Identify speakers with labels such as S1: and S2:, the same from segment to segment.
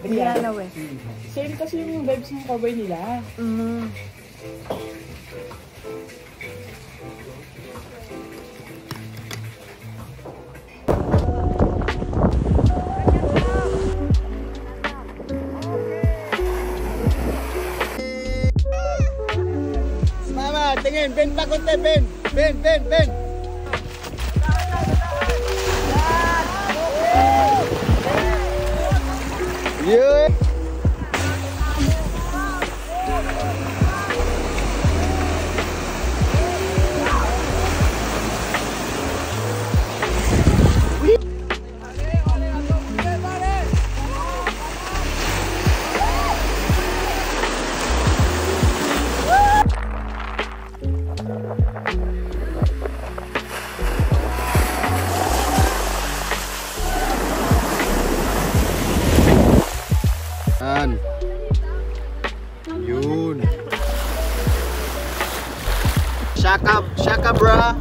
S1: Brianna West.
S2: Same kasi yung vibes ng cover nila.
S3: Mama, tingin, Ben pa konti, Ben. Ben. Yeah. Yun. Shaka bra.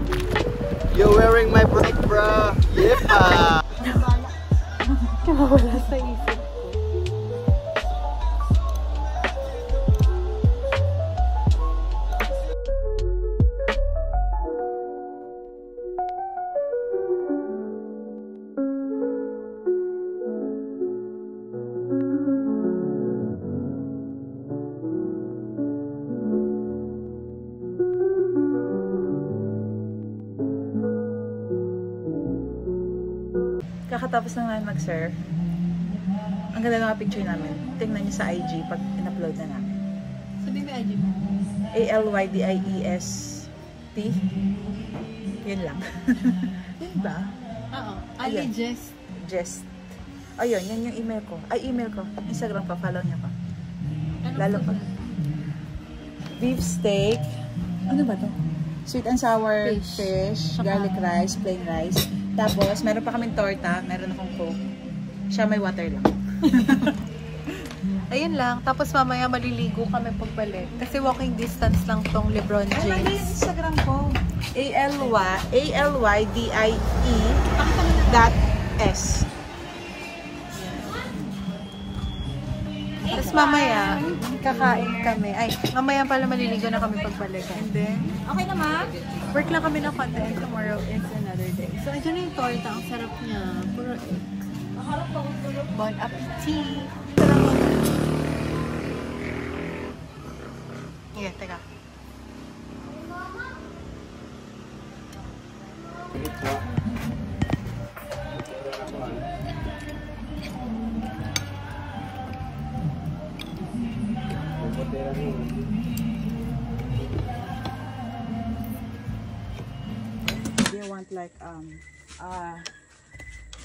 S3: You're wearing my bike bra. Yepa.
S1: Wala sa isip. Kakatapos na namin mag-surf. Ang ganda ng mga picture namin. Tingnan niyo sa IG pag in-upload na namin.
S2: Sabihin mo IG mo?
S1: ALYDIEST. Yun lang. Yun ba?
S2: Oo. Ali
S1: Just. Oh, yun yung email ko. Ay, email ko. Instagram pa, follow niya pa. Lalo pa. Beef steak. Ano ba to? Sweet and sour fish, garlic rice, plain rice. Tapos, meron pa kaming torta, meron akong coke. Siya may water lang.
S2: Ayun lang. Tapos mamaya maliligo kami pagbalik. Kasi walking distance lang tong Lebron James.
S1: Ay, yung Instagram ko. ALYDIE.S.
S2: Tapos mamaya, kakain kami. Ay, mamaya pala maliligo na kami pagbalik. And then,
S1: Okay na, ma?
S2: work lang kami ng konti and tomorrow is another day. So, andyan na yung torta. Ang sarap niya. Puro egg. Bon appetit! Yeah, teka.
S1: They want like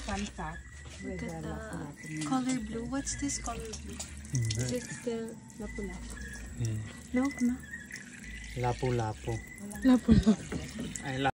S1: fun fact with the lapu-lapu.
S2: Color blue. What's this color blue? It's the lapu-lapu.
S1: No, no.
S3: Lapu-lapu.
S2: Lapu-lapu.
S3: Ay,